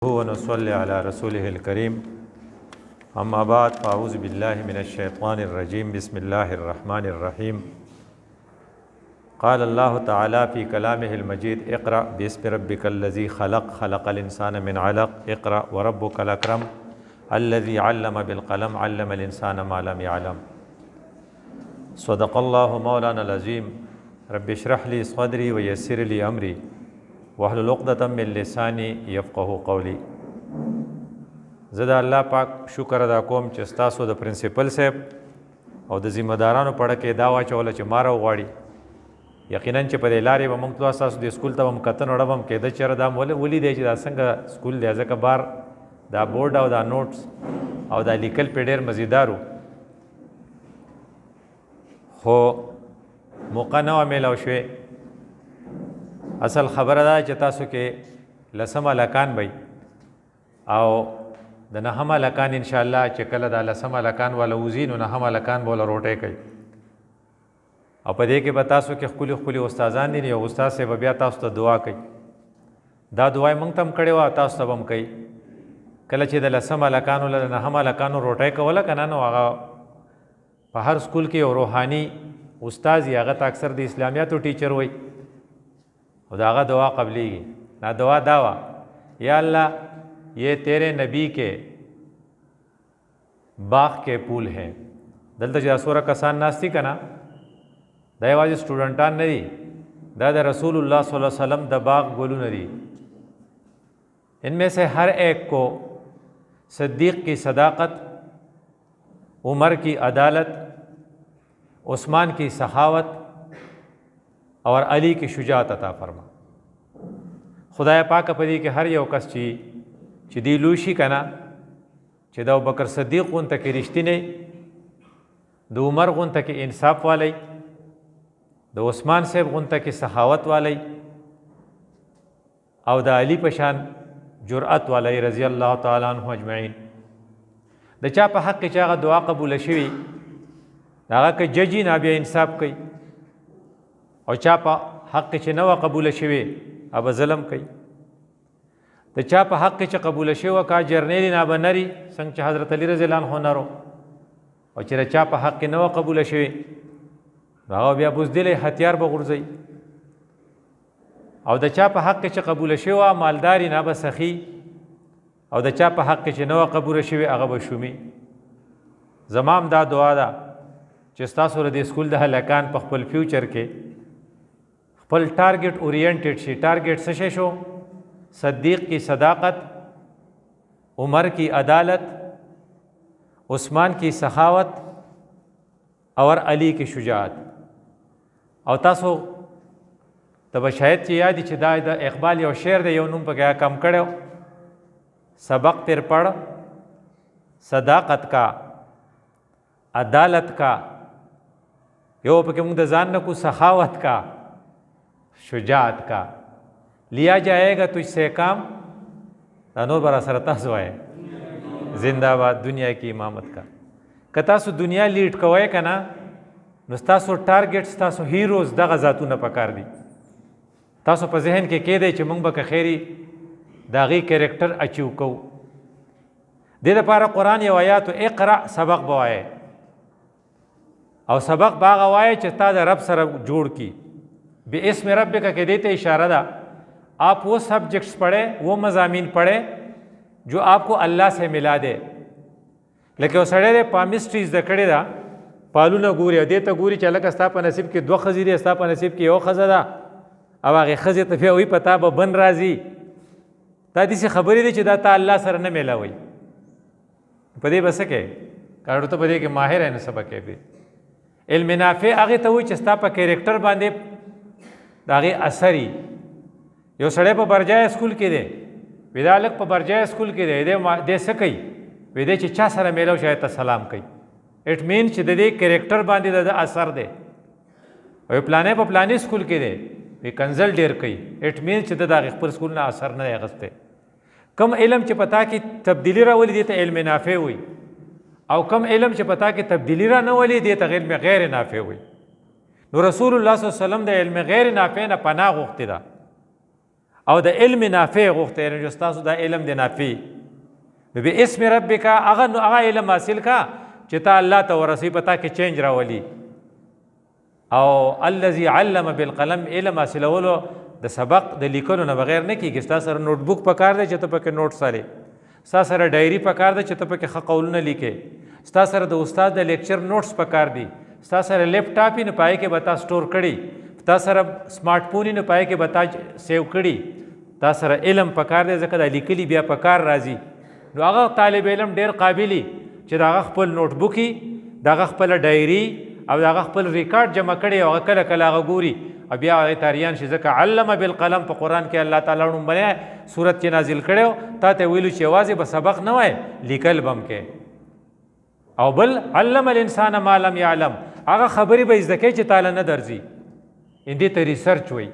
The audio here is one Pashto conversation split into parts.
ونصلي على رسوله الكريم أما بعد فأعوذ بالله من الشيطان الرجيم بسم الله الرحمن الرحيم قال الله تعالى في كلامه المجيد اقرأ باسم ربك الذي خلق الإنسان من علق اقرأ وربك الأكرم الذي علم بالقلم علم الإنسان ما لم يعلم صدق الله مولانا العظيم رب اشرح لي صدري ويسر لي أمري واحلل عقدة من لساني يفقهوا قولي. زه د الله پاک شکر ادا کوم چې ستاسو د پرنسپل صاحب او د ذمہ دارانو په اړه کې دا واچوله چې ما راوغواړي. یقینا چې په دې لارې به موږ تلو ستاسو د سکول ته به م کتنه وړه به م کېده چېرې دا ولیدی چې دا څنګه سکول دی، ځکه بار دا بورډ او دا نوټس او دا لیکل پې ډېر مزیدار و، خو موقع نه وه میلاو شوې. اصل خبره ده چې تاسو کې لسم هلکان بی او د نهم هلکان انشاءالله چې کله دا لسم هلکان والا وځي نو نهم هلکان به والا روټۍ کوي او په دې کې به تاسو کې ښکلي ښکلي استادان دي. یو استاد صاحب بیا تاسو ته دعا کوي، دا دعا یې موږ ته هم کړې وه، تاسو ته به هم کوي. کله چې د لسم هلکانو له نهم هلکانو روټۍ کوله که نه، نو هغه په هر سکول کې یو روحاني استاد یې، هغه ته اکثر د اسلامیاتو ټیچر وایي او دا هغه دعا قبلیږي. دا دعا دا وه، یا الله یہ تیرے نبی کے باغ کے پول ہیں. دلته چې دا څومره کسان ناست دي که نه، دا یوازې سټوډنټان نه دي، دا د رسول الله صلی الله علیه وسلم د باغ ګلونه دي. ان میں سے ہر ایک کو صدیق کی صداقت، عمر کی عدالت، عثمان کی سخاوت اور علی کی شجاعت عطا فرما. خدای پاک په دې کې هر یو کس چې دی لوی شي که نه، چې د ابوبکر صدیق غونته کې رښتینی، د عمر غونته کې انصاف والی، د عثمان صاحب غونته کې سخاوت والی او د علی په شان جرأت والی رضی الله تعالی عنه اجمعین. د چا په حق کې چې هغه دعا قبوله شوي، د هغه که ججي نه بیا انصاف کوي، او چا په حق چې نه وه قبوله شوې هغه ظلم کوي. د چا په حق چې قبوله شوه کا جرنیل نه به نري، څنګه چې حضرت علی رضی الله عنه نرو، او چې د چا په حق نه وه قبوله شوې نو هغه بیا بزدلی هتیار به غورځوي. او د چا په حق چې قبوله شوه مالداري نه به سخي، او د چا په حق چې نه وه قبوله شوې هغه به شومي. زما هم دا دعا ده چې ستاسو د سکول د هلکان په خپل فیوچر کې خپل ټارګټ اورینټډ شي. ټارګټ څه شی شو؟ صدیق کی صداقت، عمر کی عدالت، عثمان کی سخاوت اور علی کی شجاعت. او تاسو ته به شاید چې یاد چې دا د اقبال یو شعر دی، یو نوم پکې کم کړی، سبق پر پڑھ صداقت کا عدالت کا، یو پکې موږ د ځان نه کو سخاوت کا شجاعت کا، لیا جائے گا تجھ سے کام. دا نور برا سره تاسو وایه زنده باد دنیا کی امامت کا. که تاسو دنیا لیډ کوئ که نه، نو ستاسو ټارګټ ستاسو هیروز دغه ذاتونه پکار دي. تاسو په ذهن کې کېدی چې موږ به که خیري د هغې کیریکټر اچیو کوو. دې دپاره قرآن یو آیات اقرأ سبق به وایه، او سبق به هغه وایه چې تا د رب سره جوړ کی. باسم ربک کې دې ته اشاره ده، آپ وہ سبجیکٹس پڑھیں، وہ مضامین پڑھیں جو آپ کو اللہ سے ملا دے. لکه یو سړی دی پامسټري زده کړې ده، پالونه ګوري او دې ته ګوري چې هلکه ستا په نصیب کې دوه ښځې دي، ستا په نصیب کې یو ښځه ده، او هغې ښځې ته بیا وایي په تا به بن راځي. دا داسې خبرې دي چې دا تا الله سره نه میلاوئ. په دې به څه کوې؟ کاڼو ته په دې کې ماهر یې نو څه به کوې؟ علم نافع هغې ته وایي چې ستا په کیریکټر باندې د هغې اثر وي. یو سړی په برجای سکول کې دی، وی دا هلک په برجای سکول کې دی، دی څه کوي؟ وی دی چې چا سره میلاو شاید ته سلام کوي. اټ مین چې د دې کیریکټر باندې د اثر دی. وی پلانې په پلانې سکول کې دی، وی کنزل ډېر کوي، اټ مین چې د هغې خپل سکول نه اثر نه دی اخیستی. کم علم چې پتا کې تبدیلي راولي دې ته علم نافع وي، او کم علم چې پتا کې تبدیلي را نه ولي دې ته علم غیر نافع وي. نو رسول الله صلی الله علیه وسلم د علم غیر نافع نه پناه غوښتې ده. او د علم نافع غوښته یعنې ستاسو دا علم د نافع نو به اسم ربک هغه علم حاصل کا چې تا الله ته ورسوي په تا کې چینج راولي او الذي علم بالقلم علم حاصلولو د سبق د لیکلو نه بغیر نه کېږي ستا سره نوټ بک پکار دی چې ته پکې نوټ سارې ستا سره ډایري پکار دی چې ته پکې ښه قولونه لیکې ستا سره د استاد د لیکچر نوټس پکار دي ستا سره لیپټاپ یې نه پای کې به تا سټور کړي تا سره سمارټ فون یې نه پای کې به تا سیو کړي تا سره علم پکار دی ځکه دا لیکلي بیا پکار راځي نو هغه طالب علم ډېر قابلي چې د هغه خپل نوټ بک د هغه خپله ډایري او د هغه خپل ریکارډ جمع کړي او هغه کله کله هغه ګوري او بیا هغې تاریان شي ځکه علم بالقلم په قرآن کې الله تعالی لومړنی صورت چې نازل کړی تا ته ویلو چې یوازې به سبق نه وای لیکل به هم کې او بل علم الانسان ما لم یعلم هغه خبرې به زده کوي چې تاله نه درځي دې ته ریسرچ وایي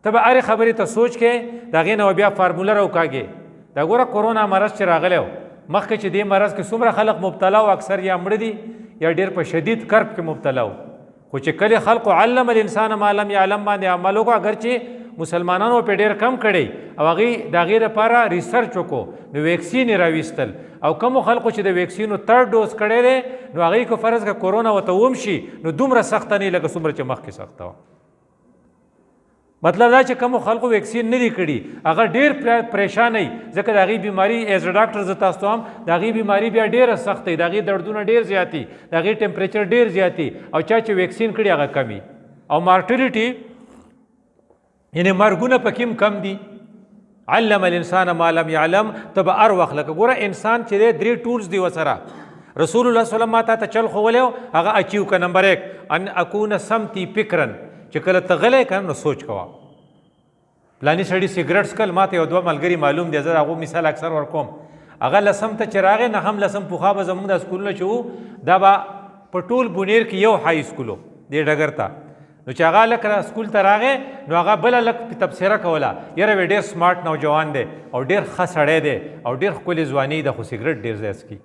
ته به هرې خبرې ته سوچ کې د هغې نه بیا فارموله راوکاږې دا ګوره کورونا مرض چې راغلی و مخکې چې دې مرض کې څومره خلک مبتلا و اکثر یا مړه دي یا ډېر په شدید کرب کې مبتلا و خو چې کله خلکو علم الانسان ما لم یعلم باندې عمل وکړو اگر چې مسلمانانو په ډېر کم کړی او هغې د هغې لپاره ریسرچ وکړو نو ویکسین یې راویستل او کومو خلکو چې د ویکسینو ترډ ډوز کړی دی نو هغې که فرض که کورونا ورته وم شي نو دومره سخته نه لکه څومره چې مخکې سخته وه مطلب دا چې کومو خلکو ویکسین نه دی کړي هغه ډېر پریشان وي ځکه د هغې بیماري ایز ا ډاکټر زه تاسو ته هم د هغې بیماري بیا ډېره سخته وي د هغې دردونه ډېر زیات دي د هغې ټمپریچر ډېر زیات دي او چا چې ویکسین کړي هغه کم وي او مارټیلیټي یعنې مرګونه پکې هم کم دي علم الانسان ما لم یعلم ته به هر وخت لکه ګوره انسان چې دی 3 ټولز دي ورسره رسول الله صلی الله ما ته چل ښوولی و هغه اچیو که نمبر 1 ان اکونه سمتی فکرن چې کله ته غلی که نو سوچ کوه پلاني سړي سګرټ څکل ما ته یو دوه ملګري معلوم دی زه هغو مثال اکثر ورکوم هغه لسم ته چې راغی نه هم لسم پخوا به زموږ دا سکولونه چې وو دا به په ټول بونیر کې یو های سکول و دې ډګر ته نو چې هغه لک سکول ته راغی نو هغه بله لک تبصره کوله یاره وی ډېر سمارټ نوجوان دی او ډېر ښه سړی دی او ډېر ښکلې ځواني ده خو سګرټ ډېر ځای څکي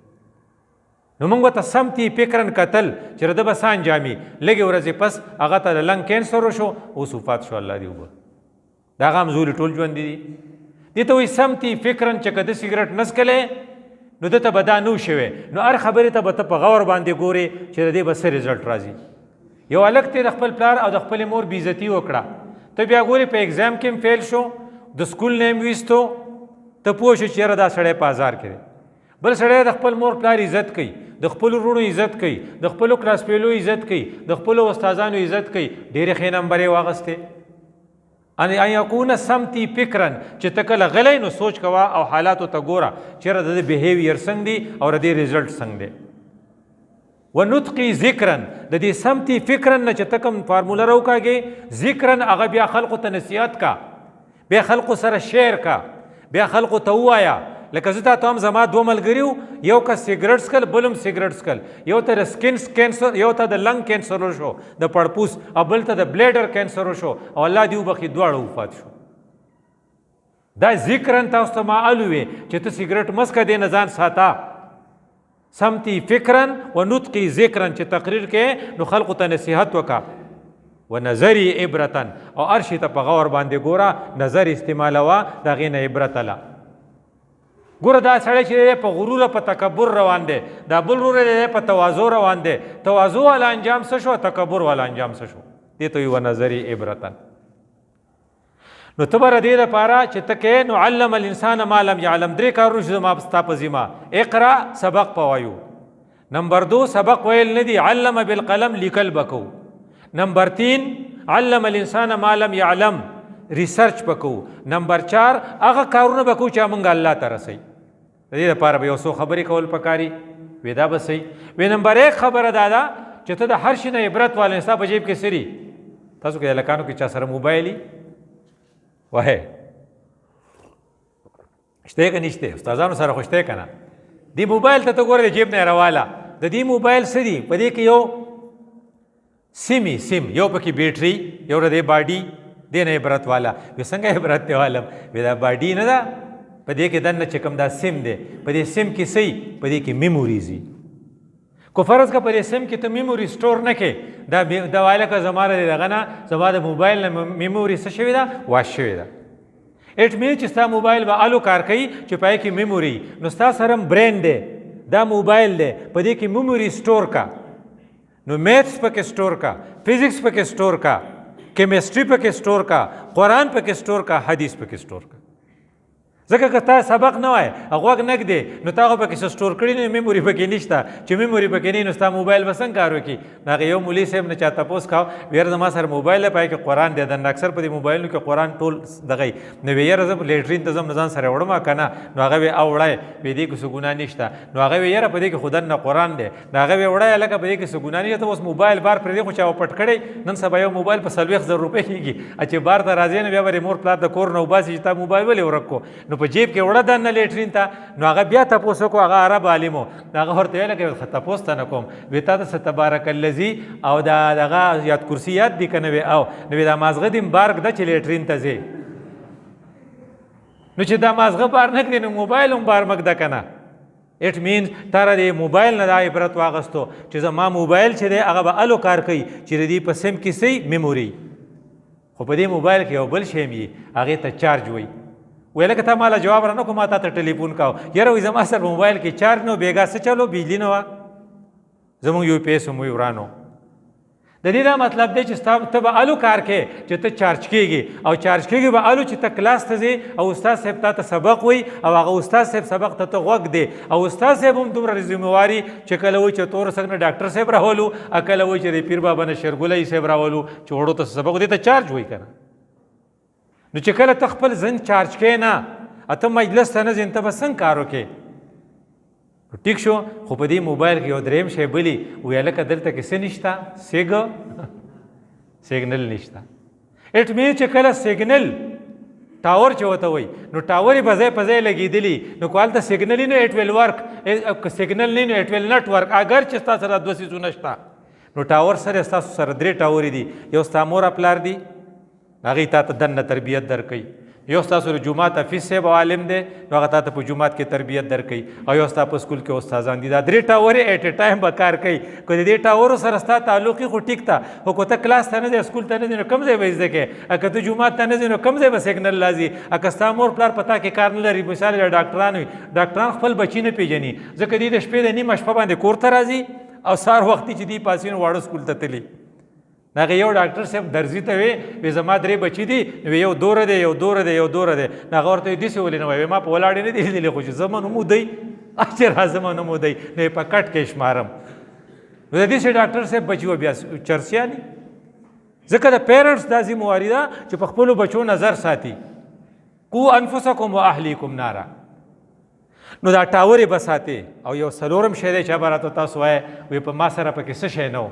نو موږ ورته سمتي فکرن کتل چې د به څه انجامي لږې ورځې پس هغه ته د لنګ کینسر وشو اوس وفات شو الله دې وبه د هغه هم زولي ټول ژوندي دي دې ته وایي سمتي فکرن چې که ده سګرټ نه څکلی نو ده ته به دا نه شوی نو هر خبرې ته به ته په غور باندې ګورې چې د دې به څه رزلټ راځي یو هلک ته د خپل پلار او د خپلې مور بېعزتي وکړه ته بیا ګورې په ایګزام کې هم فیل شو د سکول نه هم ویستو ته پوه شو چې یاره دا سړی په ازار کې دی بل سړی د خپل مور پلار عزت کوي د خپلو وروڼو عزت کوي د خپلو کلاس فیلو عزت کوي د خپلو استادانو عزت کوي ډېرې ښې نمبرې واخیستې ان یکونه سمتي فکرن چې ته کله غلی نو سوچ کوه او حالاتو ته ګوره چېرې د دې بیهیویر څنګه دی او د دې ریزلټ څنګه دی و نطقي ذکرن د دې سمتي فکرن نه چې ته کوم فارموله راوکاږې ذکرن هغه بیا خلقو ته نصیحت کا بیا خلقو سره شیر کا بیا خلقو ته ووایه لکه زه ته هم زما دوه ملګري وو یو کس سګرټ څکل بل هم سګرټ څکل یو ته د سکن کینسر یو ته د لنګ کینسر وشو د پړپوس او بل ته د بلیډر کینسر وشو او الله دې وبخي دواړه وفات شو دا ذکرن تاسو ته ما الوي چې ته سګرټ مه څکه دې نه ځان ساته سمتي فکرن و نطقي ذکرن چې تقریر کې نو خلقو ته نصیحت وکړه و نظري عبرتن او هر شي ته په غور باندې ګوره نظر استعمالوه د هغې نه عبرت اله ګوره دا سړی چې په غرور په تکبر روان دی دا بل ورور دی په تواضع روان دی تواضع والا انجام څه شو تکبر والا انجام څه شو دې ته وایي و نظري عبرتن نو ته به د دې لپاره چې ته کې نو علم الانسان ما لم یعلم 3 کارونه چې زما ستا په ذمه اقرا سبق په وایو نمبر 2 سبق ویل نه دي علم بالقلم لیکل به کوو نمبر 3 علم الانسان ما لم یعلم ریسرچ به کوو نمبر 4 هغه کارونه به کوو چې موږ الله ته رسوي د دې لپاره به یو څو خبرې کول پکاري وی دا به صحیح وی نمبر 1 خبره دا ده چې ته د هر شي نه عبرت والی ستا په جیب کې سري تاسو کې هلکانو کې چا سره موبایل وای شته که نشته استادانو سره خو شته که نه دې موبایل ته ته ګوره د جیب نه یې راواله د دې موبایل څه دي په دې کې یو سیم یو پکې بیټري یو د دې باډي دې نه عبرت والا وی څنګه عبرت دی والم وی دا باډي نه ده په دې کې دننه چې کوم دا سیم دی په دې سیم کې څه په دې کې میموریز دي کو فرض که په دې سیم کې ته میموري سټور نه کې دا وایله که زما د دغه نه زما د موبایل نه میموري څه شوې ده واش شوې ده اټ مین چې ستا موبایل به الو کار کوي چې پای کې میموري نو ستا سره برین دی دا موبایل دی په دې کې میموري سٹور کا نو میتھس پکې سٹور کا فزکس پکې سٹور کا کیمسټري پکې سٹور کا قرآن پکې سٹور کا حدیث پکې سٹور کا ځکه که تا سبق نه وای غوږ نه ږدې نو تا خو پکې څه سټور کړي نه میموري پکې نشته چې میموري پکې نه نو ستا موبایل به څنګه کار وکړي نو هغه یو مولي صاحب نه چا تپوس کاو ویره زما سره موبایل دی پای کې قرآن دی دنده اکثر په دې موبایلونو کې قرآن ټول دغه نو وی یاره زه لیټرین ته ځم نو ځان سره وړم که نه نو هغه وی اوړی وی دې کې څه ګناه نشته نو هغه وی یاره په دې کې خو دننه قرآن دی نو هغه وی وړی هلکه په دې کې څه ګناه نشته اوس موبایل بار پرېږدي خو چا پټ کړی نن سبا یو موبایل په 40,000 روپۍ کېږي چې بار ته راځي نو بیا به مور پلار د کور نه وباسي چې تا موبایل ولې ورک کړو نو په جیب کې وړه نه لیټرین ته نو هغه بیا تپوس وکړو هغه عرب عالم و هغه ورته ویله که تپوس ته نه کوم وی تا ته څه تبارک الذي او دا دغه یاد کرسي یاد دي که نه وی او نو وی دا مازغه دې بار ږده چې لیټرین ته ځې نو چې دا مازغه بار نه کړې نو موبایل هم بار مږده که نه اټ مینز تاره د موبایل نه دا عبرت واغستو چې زما موبایل چې دی هغه به الو کار کوي چې د دې په سیم کې صحیح میموري خو په دې موبایل کې یو بل شی هم هغې ته چارج وایي وی لکه تا مالا جواب را نه کو ما تا ته ټلیفون کاو یاره وی زما سره موبایل کې چارج نه و بېګا څه چلو بجلي نه وه زمونږ یو پیس هم وی ورانو د دې دا مطلب دی چې ستا ته به الو کار کوې چې ته چارج کېږي او چارج کېږي به الو چې ته کلاس ته ځې او استاد صاحب تا ته سبق وایي او هغه استاد صاحب سبق ته غوږ دی او استاد صاحب هم دومره ذمواري چې کله وایي چې تور سنګ نه ډاکټر صاحب راولو او کله وایي چې د پیر بابا نه شیرګلۍ صاحب راولو چې وړو ته سبق دی ته چارج وایي که نه نو چې کله ته خپل ځن چارج کې نه ته مجلس ته نه ځې ته به څنګه کار وکړې ټیک شو خو په دې موبایل کې یو دریم شی بلي وی هلکه دلته کې څه نشته سیګنل نشته اټ مین چې کله سیګنل ټاور چې ورته وایي نو ټاور یې په ځای په ځای لګېدلي نو که هلته سیګنل نه ایټ ویل ورک سیګنل نه ایټ ویل نټ ورک اگر چې ستا سره دوه څیزونه شته نو ټاور سره ستاسو سره 3 ټاورې دي یو ستا مور پلار دي هغې تا ته دننه تربیت درکوي یو ستاسو د جومات حفیظ صاحب عالم دی نو هغه تا ته په جومات کې تربیت درکوي او یو ستا په سکول کې استادان دي دا 3 ټاورې ایټ ا ټایم به کار کوي که د دې ټاورو سره ستا تعلق خو ټیک ته خو که ته کلاس ته نه ځې سکول ته نه ځې نو کوم ځای به زده کوې که ته جومات ته نه ځې نو کوم ځای به سیګنل راځي که ستا مور پلار په تا کې کار نه لري مثال د ډاکټران وي ډاکټران خپل بچي نه پېژني ځکه دوی د شپې د نیمه شپه باندې کور ته راځي او سهار وختي چې دوی پاسي نو واړه سکول ته تلي هغه یو ډاکټر صاحب درځي ته وی زما 3 بچي دي نو یو دوره دی یو دوره دی یو دوره دی نو هغه ورته داسې ولې نه وایي ما په ولاړې نه دي لیدلې خو چې زما نوم ودی چې راځم نوم ودی نو یې په کټ کې شمارم نو د داسې ډاکټر صاحب بچي و بیا چرسیاني ځکه د پیرنټس دا ذمواري ده چې په خپلو بچو نظر ساتي قو انفسکم و اهلیکم نارا نو دا ټاورې به ساتې او یو څلورم شی دی چې به راته تاسو وایه وی په ما سره پکې څه شی نه و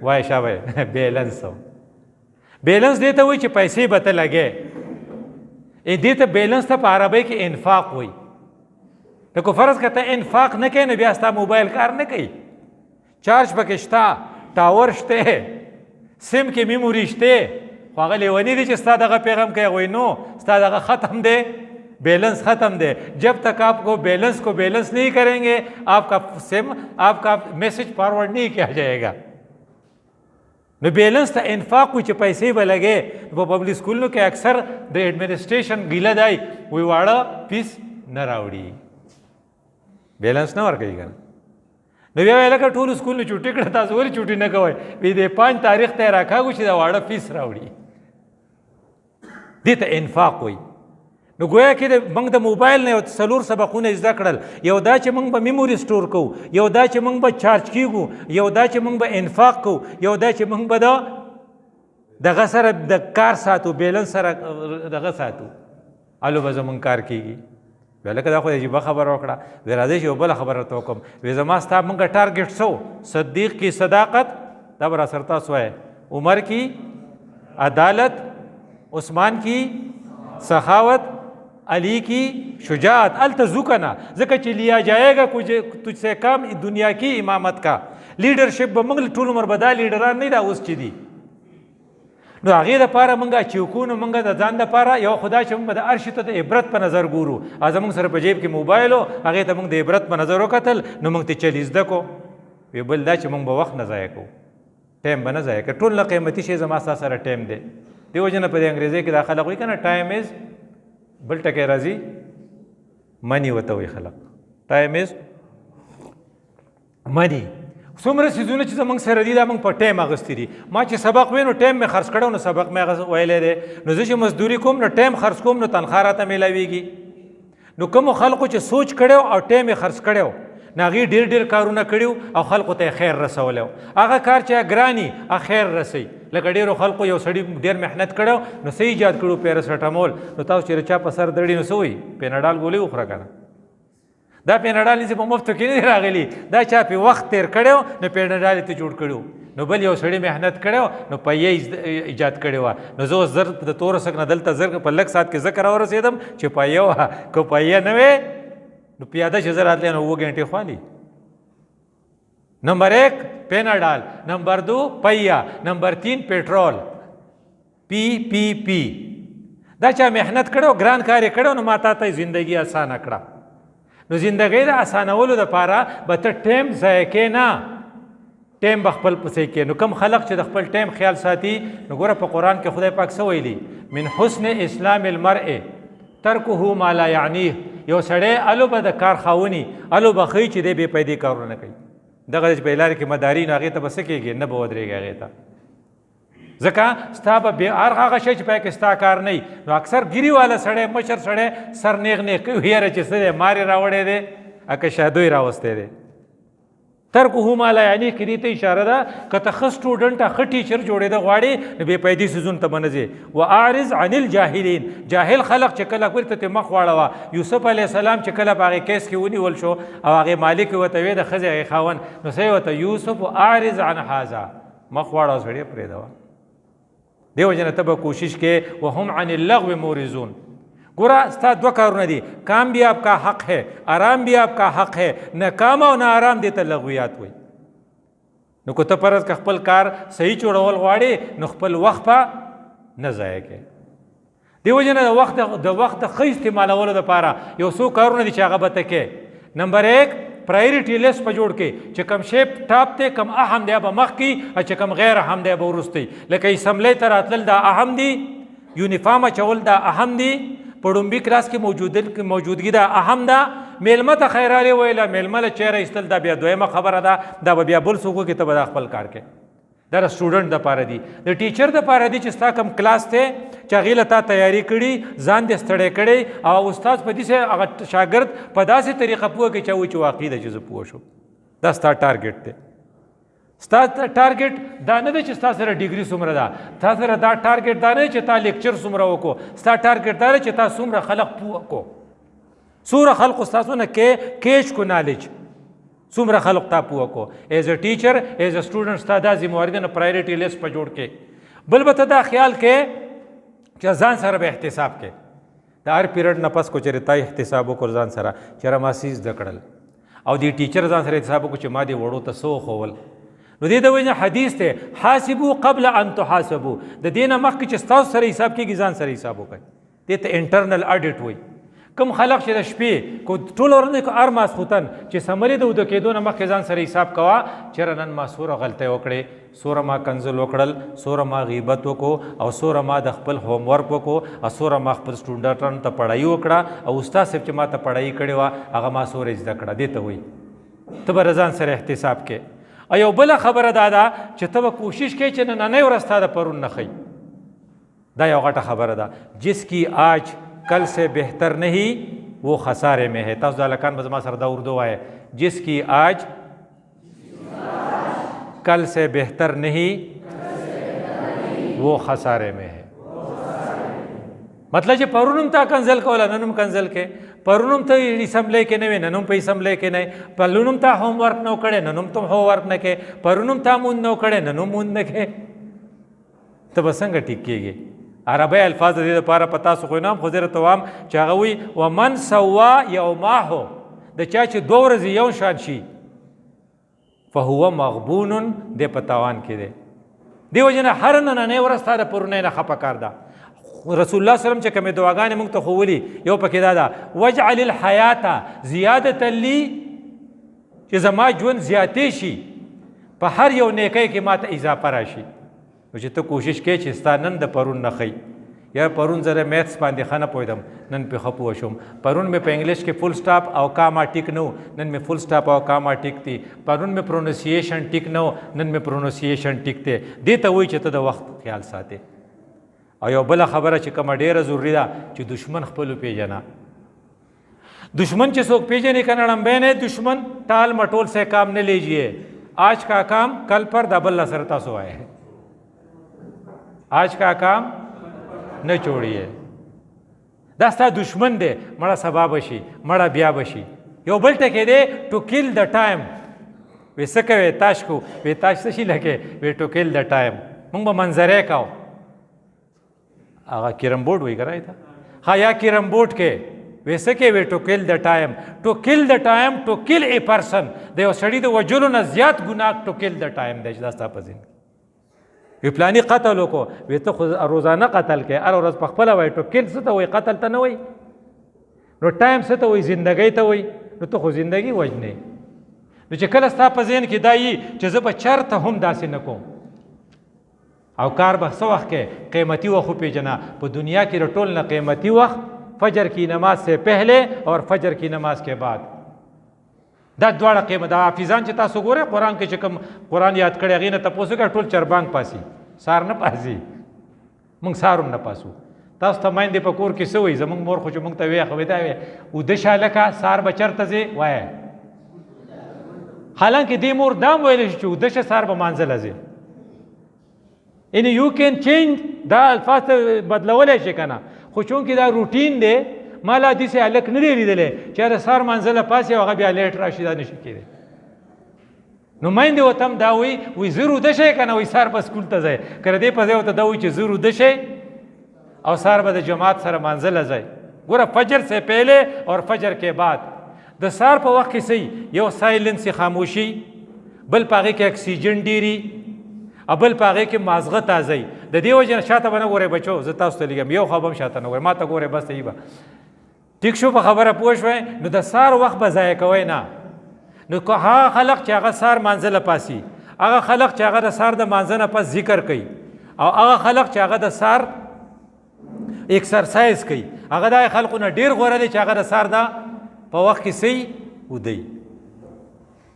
وای شابه بیلنس بیلنس دې ته وایي چې پیسې به ته لګې دې ته بیلنس ته په عربۍ کې انفاق وایي نو که فرض که ته انفاق نه کوې نو بیا ستا موبایل کار نه کوي چارج پکې شته ټاور شته سیم کې میموري شته خو هغه لیوني دی چې ستا دغه پیغام کوي وایي نو ستا دغه ختم دی بیلنس ختم دے جب تک آپ کو بیلنس نہیں کریں گے آپ کا میسج فارورڈ نہیں کیا جائے گا نو بیلنس ته انفاق وي چې پیسې به لګې په پبلک سکولونو کې اکثر د ایڈمنسټریشن ګیله دی وی واړه فیس نه راوړي بیلنس نه ورکوي که نه نو بیا وایي لکه ټولو سکولونو چوټي کړه تاسو ولې چوټي نه کوئ وی د 5 تاریخ ته یې راکاږو چې دا واړه فیس راوړي دې ته انفاق وایي نو گویا کې موږ د موبایل نه یو 4 سبقونه زده کړل یو دا چې موږ به میموري سټور کوو یو دا چې موږ به چارج کیږو یو دا چې موږ به انفاق کوو یو دا چې موږ به دغه سره د کار ساتو بیلنس سره دغه ساتو الو به زموږ کار کیږي وی لکه دا خو عجیبه خبره وکړه وی راځئ چې یو بله خبره ورته وکړم وی زما ستا موږ ټارګېټ څه صدیق کی صداقت دا به راسره تاسو وایه عمر کی عدالت عثمان کی سخاوت علی کی شجاعت التزو کنا ځکه چې لیا جائے گا تجھ سے کام دنیا کی امامت کا لیډرشپ به موږ ټول عمر به دا لیډران نه دا اوس چې دي نو هغې دپاره موږ چې وکړو نو موږ د ځان دپاره یو خدا چې موږ به د هر شي ته د عبرت په نظر ګورو زموږ سره په جیب کې موبایل و هغې ته موږ د عبرت په نظر وکتل نو موږ ته چل زده کو وی بل دا چې موږ به وخت نه ضایع کوو ټایم به نه ضایع کوو ټول نه قیمتي شی زما ستا سره ټایم دی دیو جن په انګریزي کې دا خلک وایي کنه ټایم از بل ټکی راځي منی وته وي خلک ټایم از منی. څومره څیزونه چې زموږ سره دي دا موږ په ټایم اخیستي دي. ما چې سبق وی نو ټایم مې خرڅ کړی نو سبق مې ویلی دی. نو زه چې مزدوري کوم نو ټایم خرڅ کوم نو تنخوا راته میلاویږي. نو کومو خلکو چې سوچ کړی او ټایم یې خرڅ کړی نو هغې ډېر کارونه کړي او خلکو ته یې خیر رسولی هغه کار چې ګراني هغه خیر رسوي. لکه ډېرو خلکو یو سړي ډېر محنت کړی نو څه ایجاد کړو پیراسټامول. نو تاسو چې چا په سر دړي نو څه وایي پیناډال ګولۍ وخوره که نه. دا پیناډال چې په مفتو کې نه دی راغلي دا چا پې وخت تیر کړی نو پیناډال یې ته جوړ کړي نو بل یو سړي محنت کړی نو پیه ایجاد کړې وه. نو زه اوس زر د تور سک نه دلته زر په لږ ساعت کې زه کره ورسېدم چې پیه وه که پیه نه وې نو پیاده چې زه راتلی نو 2 घंटे خوالي. نمبر 1 پیناډال، نمبر 2 پیه، نمبر 3 پیټرول پی. دا چا محنت کړو ګران کار یې کړو نو ما تا ته زندگی اسانه کړه. نو زندګۍ د اسانولو دپاره به ته ټایم ضایع کې نه ټایم به خپل پسې کې. نو کم خلق چې د خپل ټایم خیال ساتي نو ګوره په قرآن کې خدای پاک څه ویلي من حسن اسلام المرء ترکه ما لا یعنیه. یو سړی الو به د کار خاوني الو به ښیي چې دی بې پیدې کارونه نه کوي. دغه چې په لارې کې مداري نو هغې ته به څه کېږي نه به ودرېږي هغې ته ځکه ستا به هغه شی چې پای کې ستا کار نه وي. نو اکثر ګیري والا سړی مشر سړی سر نیغ کوي یاره چې څه دی مار یې راوړی دی که شادو یې راوستی دی. ترکه ما لا یعنی کې دې ته اشاره ده که ته ښه سټوډنټ ښه ټیچر جوړېده غواړې نو بې پیدې څیزونو ته به نه ځې. واعرض عن الجاهلین، جاهل خلق چې کله ورته ته مخ واړوه. یوسف علیه السلام چې کله په هغې کیس کې ونیول شو او هغې مالک ورته ویې د ښځې هغې خاوند نو څه یې ورته یوسف اعرض عن هذا مخ واړوه سړی پرېږدوه. دې وجه نه ته به کوشش کې وهم عن اللغو معرضون. گورا ستا 2 کارونه دي کام بھی آپ کا حق ہے آرام بھی آپ کا حق ہے نہ کام او نہ آرام دیتا لغویات وي. نو که ته پرز که خپل کار صحیح جوړول غواړې نو خپل وخت په نه ضایع کوې. دې وجه نه د وخت د ښه استعمالولو دپاره یو څو کارونه دي چې هغه به ته کې. نمبر 1 پرایورټي لیست په جوړ کې چې کم شی ټاپ دی کم اهم دی به مخکې او چې کم غیر اهم دی به وروستی. لکه اسمبلی ته راتلل دا اهم دي، یونیفارم اچول دا اهم دي، په ډومبي کلاس کې موجودګي دا اهم ده، میلمه ته خیرالې ویله میلمه له چیرې ایستل دا بیا دویمه خبره ده. دا به بیا بل څوک وکړي ته به دا خپل کار کوې. دا د سټوډنټ دپاره دي. د ټیچر دپاره دي چې ستا کم کلاس دی چې هغې له تا تیاري کړي ځان دې ستړی کړی او استاد په دې هغه شاګرد په داسې طریقه پوه کړي چې وایي چې واقعي ده چې زه پوه شم. دا ستا ټارګېټ دی. ستا ټارګېټ دا نه دی چې ستا سره ډیګري څومره ده، تا سره دا ټارګېټ دا نه دی چې تا لیکچر څومره وکړو. ستا ټارګېټ دا دی چې تا څومره خلق پوه کړو، څومره خلقو ستاسو نه کیچ کو نالج، څومره خلق تا پوه کړو. ایز ا ټیچر ایز ا سټوډنټ ستا دا ذمهواري ده نه پرایورټي لیست په جوړ کې. بل به ته دا خیال کې چې ځان سره به احتساب کې د هر پیریډ نه پس کو چېرې تا احتساب وکړو ځان سره چېرې ما څه زده کړل او دې ټیچر ځان سره احتساب وکړو چې ما دې وړو ته څه وښول. نو دې د وجه حدیث دی حاسبو قبل ان تحاسبو. د دې نه مخکې چې ستاسو سره حساب کېږي ځان سره حساب وکړئ. دې ته انټرنل اډیټ وایي. کوم خلق چې د شپې کو ټول ورځ کو هر ماسخوتن چې سمري د وده کېدو نه مخکې ځان سره حساب کوه چېرې نن ما څومره غلطۍ وکړې، څومره ما کنځل وکړل، څومره ما غیبت وکړو او څومره ما د خپل هوم ورک وکړو او څومره ما خپل سټوډنټانو ته پړهایي وکړه او استاد صاحب چې ما ته پړهایي کړې وه هغه ما څومره زده کړه. دې ته وایي ته به ځان سره احتساب کې. او بله خبره دا ده چې ته به کوشش کوې چې نننۍ ورځ تا د پرون نه ښیي. دا یو غټه خبره ده. جس کی آج کل سے بہتر نہیں وہ خسارے میں ہے. تاسو دا هلکان به زما سره دا اردو وایه جس کی آج کل سے بہتر نہیں وہ خسارے میں ہے. مطلب چې پرون هم تا کنځل کوله نن هم کنځل کې، پرون هم ته اسمبلی کې نه وې نن هم په اسمبلی کې نه، پرون هم تا ہوم ورک نه کړی نن هم ته ہوم ورک نه کې، پرون هم تا مونځ نه کړی نن هم مونځ نه کې. ته به څنګه ټیک کېږې؟ عربی الفاظ د دې دپاره په تاسو خو نه هم خو زه درته وایم چې هغه وایي ومن سوا یوماهو د چا چې 2 ورځې یو شان شي فهو مغبون دی په تاوان کې دی. دې وجې نه هر نننۍ ورځ تا د پرونۍ نه ښه پکار ده. رسول الله صلی الله علیه وسلم چې کومې دعاګانې موږ ته ښوولي یو پکې دا ده وجعل الحیاة زیادة لی چې زما ژوند زیاتې شي په هر یو نیکۍ کې ما ته اضافه راشي. نو چې ته کوشش کوې چې ستا نن د پرون نه ښی یا پرون زه د میتھس باندې ښه نه پوهېدم نن پې ښه پوه شوم پرون مې په انګلیش کې فل سټاپ او کاما ټیک نه و نن مې فل سټاپ او کاما ټیک دی پرون مې پروننسیشن ټیک نه و نن مې پروننسیشن ټیک دی دې ته وایي چې ته د وخت خیال ساتې او یو بله خبره چې کومه ډېره ضروري ده چې دشمن خپل وپېژنه دشمن چې څوک پیژنې که نړمبی نه دشمن ټال مټول سے کام نه لیجیے آج کا کام کل پر د بل سره تاسو وایې آج کا کام نه چوړیے دا ستا دشمن دی مړه سبا بشي مړه بیا بشي یو بل ټکی دی ټو کل د ټایم وی څه کوې تاش کو وی تاش څه شي لکې وی ټو کل د ټایم موږ به منظرې کوو هغه کیرم بورډ وایي که نه ته ها یا کیرم بورډ کې وی څه کې وی ټو کل د ټایم ټو کل د ټایم ټو کل ای پرسن د یو سړي د وجلو نه زیات ګناه ټو کل د ټایم دی چې دا ستا په ذهن وی پلانی قتل وکړو وی ته خو روزانه قتل کې هر ورځ په خپله وایي ټو کل څه ته وایي قتل ته نه وایي نو ټایم څه ته وایي زندګۍ ته وایي نو ته خو زندګي وژنې نو چې کله ستا په ذهن کې دا یي چې زه به چېرته هم داسې نه کوم او کار به څه وخت کې قیمتي وخت وپېژنه په دنیا کې د ټول نه قیمتي وخت فجر کی نماز سے پہلے اور فجر کی نماز کے بعد دا دواړه قیمت دا حافظان چې تاسو ګورئ قرآن کې چې کوم قرآن یاد کړی هغې نه تپوس وکړه ټول چربانګ پاسي سار نه پاسي موږ سار هم نه پاسو تاسو ته میندې په کور کې څه وایي زموږ مور خو چې موږ ته ویې خو دا ویې اوده شه هلکه سار به چېرته ځې وایه حالانکې دې مور دا هم ویلی شي چې اوده شه سار به مانځله ځې یعنی یو کین چینج دا الفاظ ته بدلولی شي که نه خو چونکې دا روټین دی ما لا داسې هلک نه دی لیدلی چې د سهار منزله پاسې او هغه بیا لیټ راشي دا نشي کېدی نو میندې ورته هم دا وایي زه روده شئ که نه وایي سهار به سکول ته ځئ که د دې په ځای ورته دا وایي چې زه روده شئ او سهار به د جماعت سره منزله ځئ ګوره فجر سے پہلے اور فجر کے بعد د سهار په وخت کې صحیح یو سایلنس خاموشي بل په هغې کې اکسیجن ډېري او بل په هغې کې مازغه تازه د دې وجې نه شاته به نه ګورئ بچو زه تاسو ته لېږم یو خوا به هم شاته نه ګورئ ما ته ګورئ بس صحیح به ټیک شو په خبره پوه شوئ نو د سهار وخت به ضایع کوئ نه نو که هغه خلق چې هغه سهار مانځه پاسي هغه خلق چې هغه د سهار د مانځه نه پس ذکر کوي او هغه خلق چې هغه د سهار ایکسرسایز کوي هغه د خلقو نه ډېر غوره دی چې هغه د سهار دا په وخت کې صحیح ودی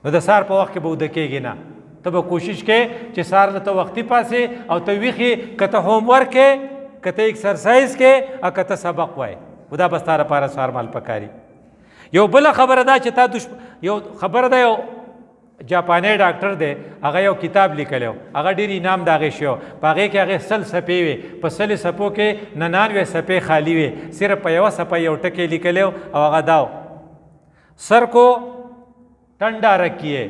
نو د سهار په وخت کې به وده کېږي نه ته به کوشش کې چې سهار نه ته وختي پاسې او ته ویښې که ته هوم ورک کې که ته ایکسرسایز کې او که ته سبق وایې خو دا به ستا لپاره سهار مال پکاري یو بله خبره دا چې تا یو خبره ده یو جاپانی ډاکټر دی هغه یو کتاب لیکلی و هغه ډېر انعام د هغې شوی و په هغې کې هغې 100 صفحې وې په 100 صفحو کې 99 صفحې خالي وې صرف په یوه صفحه یو ټکی لیکلی و او هغه دا و سر کو ٹھنڈا رکھیے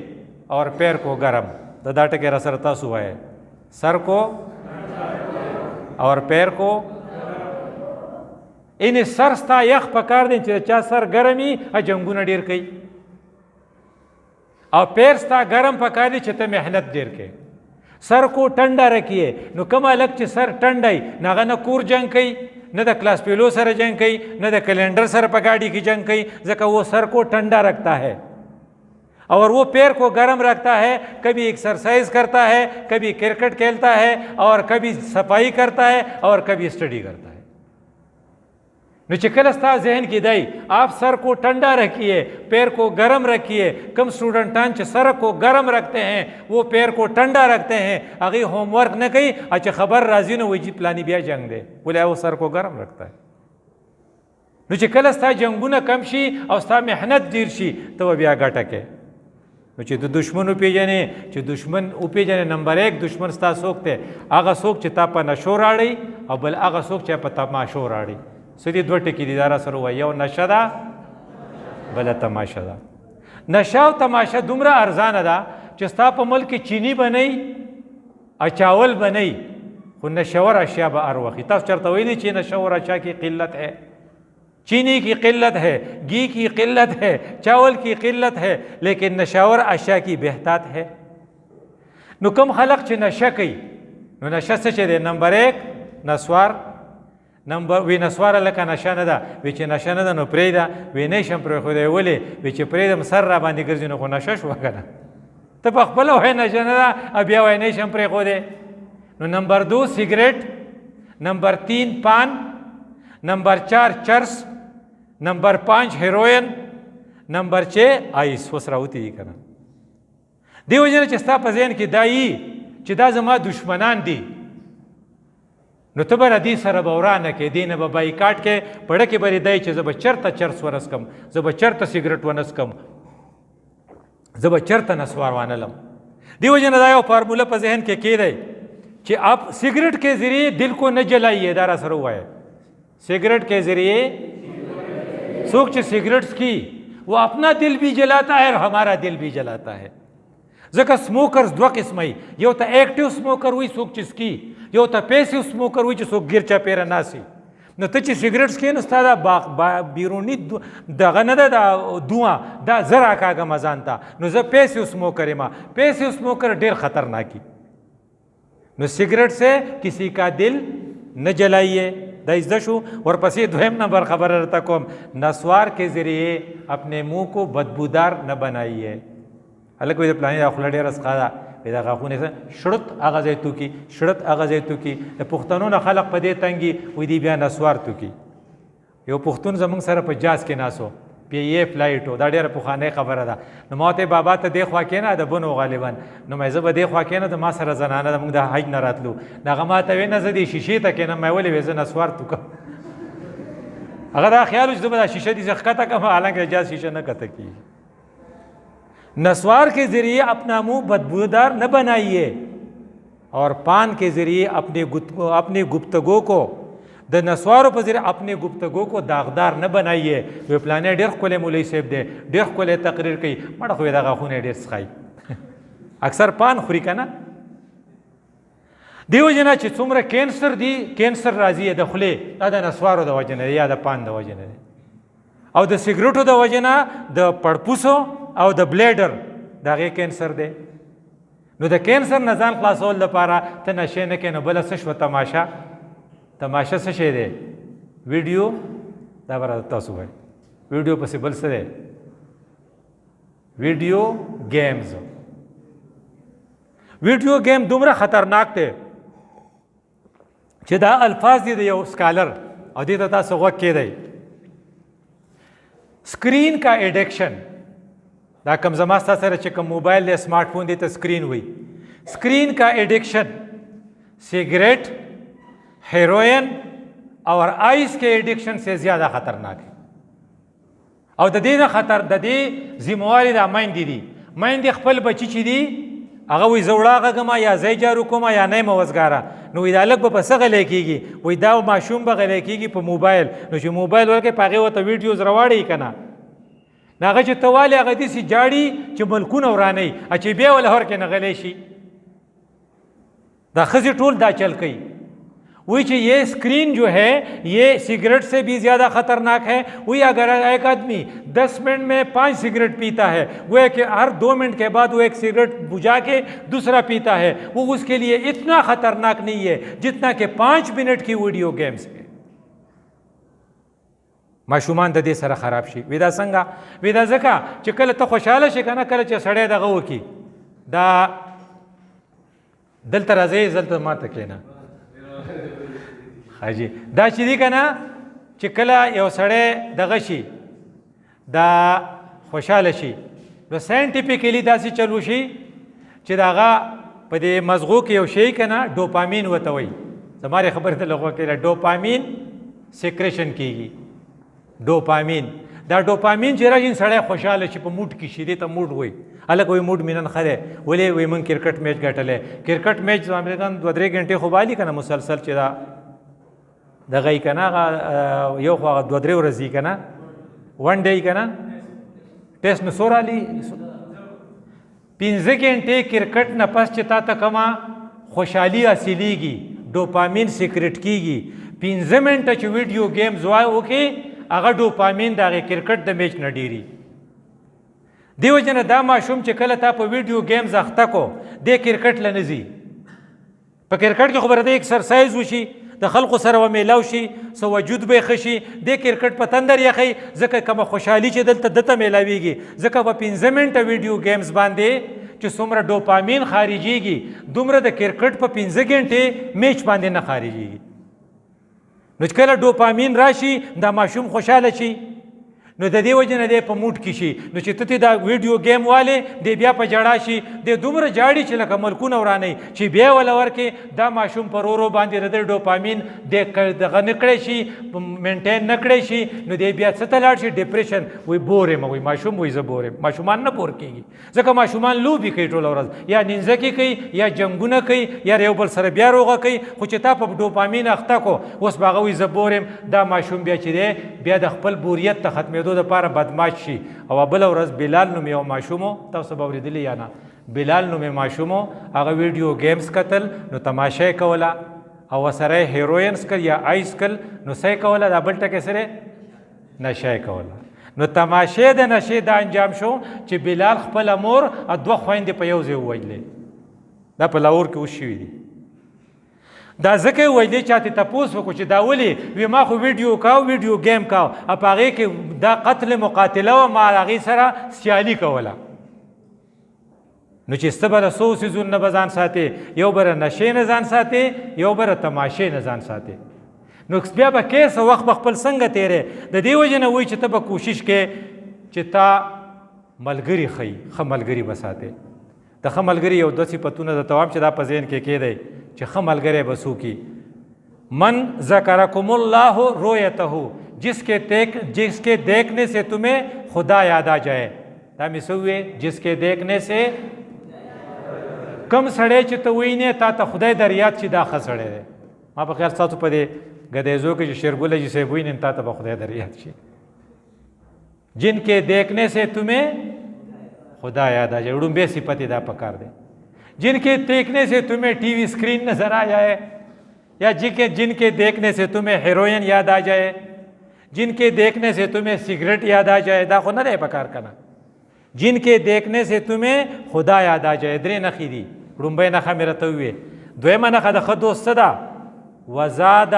اور پیر کو گرم دا ټکی را سره تاسو وایه سر کو اور پیر کو ان سر ستا یخ پکار دی چې چا سر ګرمي جنګونه ډېر کوي او پیر ستا ګرم پکار دی چې ته محنت ډېر کوي سر کو ټنډه رکھیے نو کوم هلک چې سر ټنډی نو هغه نه کور جنګ کوي نه د کلاس پیلو سره جنګ کوي نه د کیلنډر سره په گاډي کې جنګ کوي ځکه وہ سر کو ٹھنڈا رکھتا ہے اور وہ پیر کو گرم رکھتا ہے کبھی ایکسرسائز کرتا ہے کبھی کرکٹ کھیلتا ہے اور کبھی صفائی کرتا ہے اور کبھی اسٹڈی کرتا ہے نو چې کله ستا ذهن کې دی آپ سر کو ٹھنڈا رکھیے پیر کو گرم رکھیے کم اسٹوڈنٹان چې سر کو گرم رکھتے ہیں وہ پیر کو ٹھنڈا رکھتے ہیں هغې ہوم ورک نه کوي او چې خبر راځي نو وایي پلانی بیا جنګ دی ولې وہ سر کو گرم رکھتا ہے نو چې کله ستا جنګونه کم شي او ستا محنت ډېر شي ته به بیا ګټه کوې نو چې د دشمن وپېژنې چې دشمن وپېژنې نمبر 1 دشمن ستا څوک دی هغه څوک چې تا په نشو راړی او بل هغه څوک چې په تماشو راړی څه دي دوه ټکي دي دا را سره ووایي یو نشه ده بله تماشه ده نشه او تماشه دومره ارزانه ده چې ستا په ملک کې چینی به نه اچاول به نه خو نشور اشیا به هر وخت تاسو چېرته ویلي چې نشور اشیا کې قلت ہے چینی کی قلت ہے گھی کی قلت ہے چاول کی قلت ہے لیکن نشاور اشیاء کی بہتات ہے نو کم خلق چې نشه کوي نو نشه څه چې دی نمبر 1 نسوار نمبر وی نسواره لکه نشه نه ده وی چې نشه نه ده نو پرېږده وی نه شم پرېښودی ولې وی چې پرېږدم سر را باندې ګرځي نو خو نشه شوه که نه ته په خپله وایې نشه نه ده او بیا وایې نه شم پرېښودی نو نمبر 2 cigarette, number 3 पान, नंबर 4 cheers, number 5 heroin, number 6 आइस. اوس راوتی دي کنه. دیو جن چې ستا په ذهن کې دا یي چې دا زما دشمنان دي نو ته به ردي سره به ورانه کې دی نه به بایکاټ کې پړه کې به دی چې زه به چېرته چرس ورسکم, زه به چېرته سګرټ ونسکم, زه به چېرته نسوار وانلم. دیو جن دا یو فارموله په ذهن کې کېدی कि आप सिगरेट के ज़रिए दिल को न जलाइए. दारा सर हुआ है सिगरेट के ज़रिए सोच सिगरेट्स की वो अपना दिल भी जलाता है और हमारा दिल भी जलाता है. जगह स्मोकर्स दो किस्म ही ये होता एक्टिव स्मोकर हुई सोच जिसकी ये होता पैसिव स्मोकर हुई जो सो गिरचा पेरा नासी न तो सिगरेट्स के नस्ता बीरूनी दगन दा धुआं दा जरा का मजानता न जब पैसिव स्मोकर माँ पैसिव स्मोकर ढेर खतरनाकी न सिगरेट से किसी का दिल न जलाइए. दशु और पसी दोम नंबर खबर रहता को नस्वार के ज़रिए अपने मुंह को बदबूदार न बनाइए. अलग कोई प्लान खुला रस खादा पैदा खाखूने से शुड़त आगाज़ तो की शुड़त आगाज़ तो की पुख्तनों न खलक पदे तंगी वही बिया नस्वार तो की यो पुख्तून जमंग सर पचास के नासो पे ये फ्लाइट हो दाड़े पुखाने खबर अदा न मौते बाबा तो देख वाके ना द बनो गालिबन न मैं जब देख वाके ना तो माँ सर जनाना द मुंग हज न रातलू न गमा तवे न जदी शीशे तक न मैं बोले वैसे नस्वार तू का अगर आ ख्याल जब शीशे दी जख्ता का हालांकि एजाज शीशा न कत की. नस्वार के ज़रिए अपना मुंह बदबूदार न बनाइए और पान के ज़रिए अपनी गुफ्तगू को द नस्वारों पर ज़रिए अपनी गुफ्तगू को दागदार न बनाइए. वे प्लाने डेर खोले मुलई सेब दे डेर खोले तकरीर की मड़ा खुदा का खूने डेर सखाई अक्सर पान खुरी का ना دیو جنا چې څومره کینسر دی کینسر راځي د خولې دا د نسوارو د وجه نه یا د پان د وجه نه او د سیګریټو د وجه نه د پړپوسو او د بلیډر دغه کینسر دی. نو د کینسر نه ځان خلاصول لپاره ته نشې نه کې نو بله څه شوه تماشه څه شی دی ویډیو دا به تاسو وایي ویډیو پسې بل څه دی ویډیو گیمز. ویډیو گیم دومره خطرناک دی چې دا الفاظ دي د یو سکالر او دې ته تاسو غوږ کېدی स्क्रीन का एडिक्शन دا कम زما ستا سره چې کوم موبایل دی स्मार्ट फोन دی ته स्क्रीन وي स्क्रीन का एडिक्शन सिगरेट हेरोइन और आइस के एडिक्शन से ज़्यादा खतरनाक है. और د دې نه خطر د دې ذمہواری د میندې دي میندې خپل بچی چې دي هغه وي زه وړاغه ګما یا زی جارو کومه یا نه یم وزګاره نو دا لږ به په څه غلی کېږي وایي دا ماشوم به غلی کېږي په موبایل نو چې موبایل ورکړې په هغې ورته ویډیوز راواړئ که نه نو هغه چې ته والې هغه داسې جاړي چې ملکونه ورانوي چې بیا وله هر کې نه غلی شي. دا ښځې ټول دا چل کوي वही कि ये स्क्रीन जो है ये सिगरेट से भी ज़्यादा ख़तरनाक है. वही अगर एक आदमी 10 मिनट में 5 सिगरेट पीता है वो एक हर 2 मिनट के बाद वो एक सिगरेट बुझा के दूसरा पीता है वो उसके लिए इतना ख़तरनाक नहीं है जितना कि 5 मिनट की वीडियो गेम्स है. माशूमान د دې سره خراب شي ودا څنګه ودا ځکه چې کله ته خوشاله شي کنه کله چې سړی دغه وکي دا دلته راځي زلته ماته کېنه حاجی دا چې دی کنه چې کله یو سړی دغه شي دا خوشاله شي نو ساينټیفیکلی داسې چلو شي چې داغه په دې مزغو کې یو شی کنه ډوپامین وته وي زماره خبره ته لغوه کې ډوپامین سیکریشن کیږي. ډوپامین دا ډوپامین چې راځي سړی خوشاله شي په موډ کې شي دې ته موډ وي الګ وي موډ مینن خره ولې وي من کرکټ میچ ګټلې کرکټ میچ امریکان 2-3 غنټه خو بالي کنه مسلسل چې دا دغه کنه یو خو 2-3 ورځې کنه ون ډے کنه ټیسټ نو سورالي 15 غنټه کرکټ نه پس چې تا ته کما خوشحالي حاصلېږي ډوپامین سیکریټ کیږي 15 منټه چې ویډیو گیم زوای وکي هغه ډوپامین دغه کرکټ د میچ نه ډیری دیو جن دا ماشوم چې کله تا په ویډیو گیم زخته کو د کرکټ لنزي په کرکټ کې خبره ده ایکسرسایز وشي د خلکو سره و میلاو شي سو وجود به خشي د کرکټ په تندر یخي ځکه کوم خوشحالي چې دلته دته میلاويږي ځکه په 15 منټه ویډیو گیمز باندې چې څومره ډوپامین خارجيږي دومره د کرکټ په 15 غنټې میچ باندې نه خارجيږي. نو چې کله ډوپامین راشي دا ماشوم خوشاله شي، نو د دې وجه نه دی په موډ کې شي. نو چې ته دا ویډیو گیم والے دی بیا په جړا شي، دی دومره جاړي چې لکه ملکونه وراني، چې بیا ولا ورکې دا ماشوم پر ورو باندې د ډوپامین دغه نکړی شي، مینټین نکړی شي، نو دی بیا څه ته لاړ شي ډیپریشن. وای بور یم، وای ماشوم وای زه بور یم. ماشومان نه بور کېږي، ځکه ماشومان لوبې کوي ټوله ورځ، یا نینځکې کوي یا جنګونه کوي یا یو بل سره بیا روغه کوي. خو چې تا په ډوپامین اخته کو اوس به هغه وای زه بور یم، دا ماشوم بیا چې دی بیا د خپل بوریت ته ختمېدو دپاره بدماش شي. او بله ورځ بلال نوم یو ماشوم، تاسو به اورېدلی یا نه، بلال نوم ماشوم هغه ویډیو گیمز کتل، نو تماشه یې کوله او ورسره یې هیروینز کل یا آیس کل، نو څه یې کوله دا بل ټکی سره نشه یې کوله. نو تماشې د نشې دا انجام شو چې بلال خپله مور او 2 خویندې په یو ځای ووژلې. دا په لاهور کې اوس شوي دي. دا ځکه یې ویلې چاته تپوس وکړو چې دا ولې، وی ما خو ویډیو کاو، ویډیو گیم کاو، او په هغې کې دا قتل مقاتله وه، ما هغې سره سیالي کوله. نو چې څه به د څو څیزونو نه به ځان ساتې، یو به د نشې نه ځان ساتې، یو به د تماشې نه ځان ساتې. نو بیا به کې څه وخت به خپل څنګه تېرې. د دې وجې نه وایي چې ته به کوشش کې چې تا ملګري ښیي، ښه ملګري به ساتې. د ښه ملګري یو 2 صفتونه درته وایم چې دا په ذهن کې کېدی چې ښه ملګری به څوک وي. من ذکرکم الله رؤیته، جس کے دیکھنے سے تمہیں خدا یاد آ جائے. دا مې څه وویې، جس کے دیکھنے سے کم سړی چې ته وینې تا ته خدای در یاد شي، دا ښه سړی دی. ما په خیال ستاسو په دې ګدیزو کې چې شیرګل جي صاحب وینې تا ته به خدای در یاد شي. جن کے دیکھنے سے تمہیں خدا یاد آ جائے، ړومبی صفت دا پکار دی. جن کے دیکھنے سے تمہیں ٹی وی اسکرین نظر آ جائے، یا جن کے دیکھنے سے تمہیں ہیروئن یاد آ جائے، جن کے دیکھنے سے تمہیں سگریٹ یاد آ جائے، دا خو نه دی پکار کنه. جن کے دیکھنے سے تمہیں خدا یاد آ جائے. 3 نښې دي. ړومبی نښه مې راته وویې. 2مه نښه د ښه دوست څه ده؟ وزاد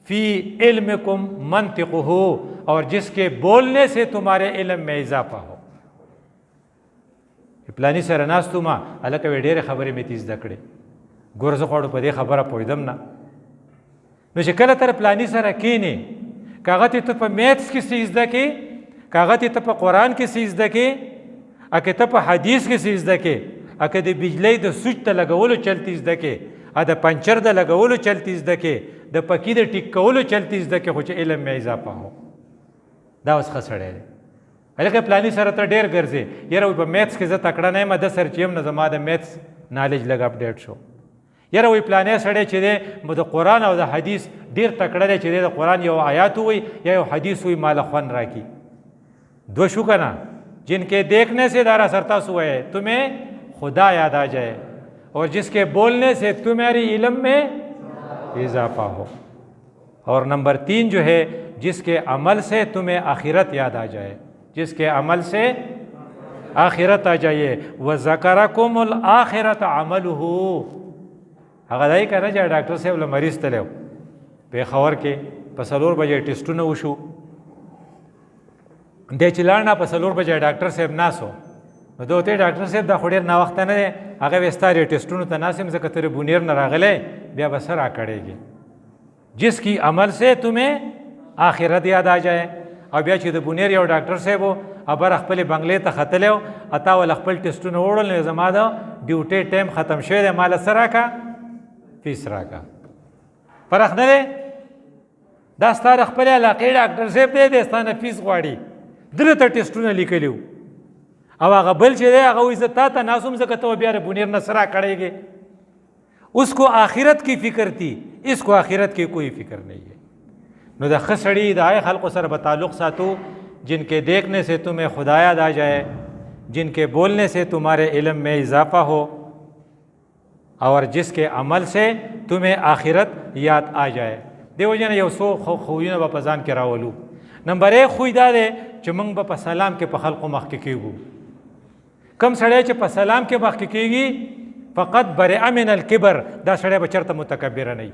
فی علمکم منطقه، اور جس کے بولنے سے تمہارے علم میں اضافہ ہو. پلانی سره ناستو ما هلکه وی ډېرې خبرې مې تی زده کړې، ګوره زه خو په دې خبره پوهېدم نه. نو چې کله تر پلانی سره کښېنې، که هغه ته په میتس کې څه زده کړې، که هغه ته په قرآن کې څه زده کړې، که ته په حدیث کې څه زده کړې، که د بجلۍ د سوچ ته لګولو چلتی زده کړې، د پنچر د لګولو چلتی زده کړې، د پکې د ټیک کولو چلتی زده کړې، خو چې علم میں اضافه هو، دا اوس ښه سړی دی. هلکه پلانی سره ته ډېر ګرځې، یاره په میتس کې زه تکړه نه یم، د سر چې یم نه زما د میتس نالج لږ اپډیټ شو. یاره وایي پلانی سړی چې دی د قرآن او د حدیث ډېر تکړه دی، چې دی د قرآن یو آیات ووایي یا یو حدیث ووایي ماله خوند راکړي. 2 شو که نه؟ جن کے دیکھنے سے دارا سرتا سو ہے تمہیں خدا یاد آ جائے، اور جس کے بولنے سے تمہاری علم میں اضافہ ہو. اور نمبر 3 جو ہے، جس کے عمل سے تمہیں آخرت یاد آ جائے، جس کے عمل سے آخرت آ جائیے. وذکرکم الآخرت عمله. هغه دای کنه چې ډاکټر صاحب له مریض تلو پېښور کې په 4 بجې ټیسټونه وشو، دی چې لاړ نه په 4 بجې ډاکټر صاحب ناسو، نو ده ورته ډاکټر صاحب دا خو ډېر ناوخته نه دی، هغه وې ستا ټیسټونو ته ناست یم ځکه ته بونیر نه راغلی، بیا به څه راکړېږي. جس کی عمل سے تمہیں آخرت یاد آ جائے. او بیا چې د بونیر یو ډاکټر صاحب و ابر خپل بنگلې ته ختلی و، اتا ول خپل ټیسټونه وړل، نو زما د ډیوټۍ ټایم ختم شوی دی، ماله څه راکړه؟ فیس راکړه. فرق نه دی؟ دا ستا د خپلې علاقې ډاکټر صاحب دی، دی ستا نه فیس غواړي، ده ته ټیسټونه لیکلي وو، او هغه بل چې دی هغه وایي زه تا ته ناست وم ځکه ته بیا د بونیر نه څه راکړېږې. اس کو آخرت کی فکر تھی، اس کو آخرت کی کوئی فکر نہیں ہے. نو د ښه سړي د هغه خلقو سره به تعلق ساتو جن کے دیکھنے سے تمہیں خدا یاد آ جائے، جن کے بولنے سے تمہارے علم میں اضافہ ہو، اور جس کے عمل سے تمہیں آخرت یاد آ جائے. دیو جن یو څو خویونه به په ځان کې راولو. نمبر 1 خوی دا دی چې موږ به په سلام کې په خلقو مخکې کېږو. کم سړی چې په سلام کې مخکې کېږي فقط برئ من الکبر، دا سړی به چېرته متکبره نه وي.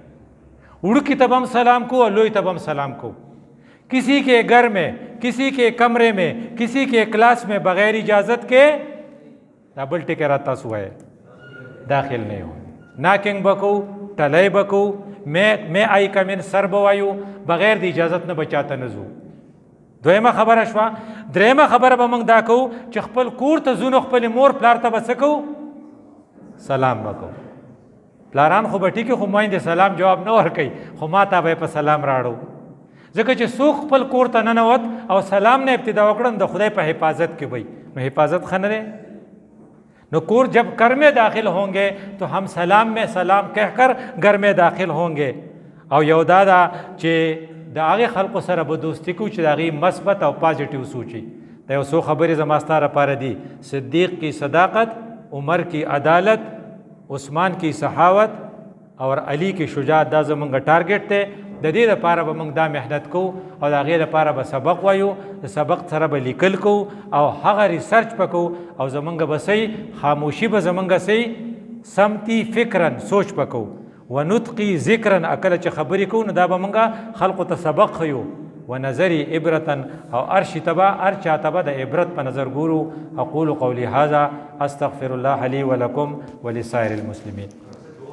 وړوکي ته به هم سلام کو اور لوی ته به هم سلام کو. کسی کے گھر میں، کسی کے کمرے میں، کسی کے کلاس میں بغیر اجازت کے دا بل ټکی را تاسو وایي داخل نه یو ناکنګ بکو ټلی بکو میں آئی کمن سر بوایو بغیر د اجازت نه بچاته نه ځو دویمه خبره شوه دریمه خبره به موږ دا کوو چې خپل کور ته ځو نو خپل مور پلار ته به څه کوو سلام به کوو پلاران خو به ټیکې خو میندې سلام جواب نه ورکوي خو ما ته به یې په سلام راړو ځکه چې څوک خپل کور ته ننوت او سلام نه ابتدا وکړن د خدای په حفاظت کې وي نو حفاظت ښه نه دی نو کور جب گھر میں داخل ہوں گے تو ہم سلام میں سلام کہہ کر گھر میں داخل ہوں گے او یو دا دا چې د هغې خلقو سره به دوستي کوو چې د هغې مثبت او پازیټیو سوچي دا یو څو خبرې زما ستا لپاره دي صدیق کی صداقت عمر کی عدالت عثمان کی سخاوت اور علی کی شجاعت دا زمونږ ټارګټ دی د دې لپاره به موږ دا محنت کوو او د هغې لپاره به سبق وایو د سبق سره به لیکل کوو او هغه ریسرچ به کوو او زمونږ به صحیح خاموشي به زمونږ صحیح سمتی فکرن سوچ به کوو ونطقي ذکرن کله چې خبرې کوو نو دا به موږ خلقو ته سبق ښیو ونظري عبرتن او ارشي تبه هر چا ته به د عبرت په نظر ګورو اقول قولي هذا استغفر الله لي ولكم ولسائر المسلمين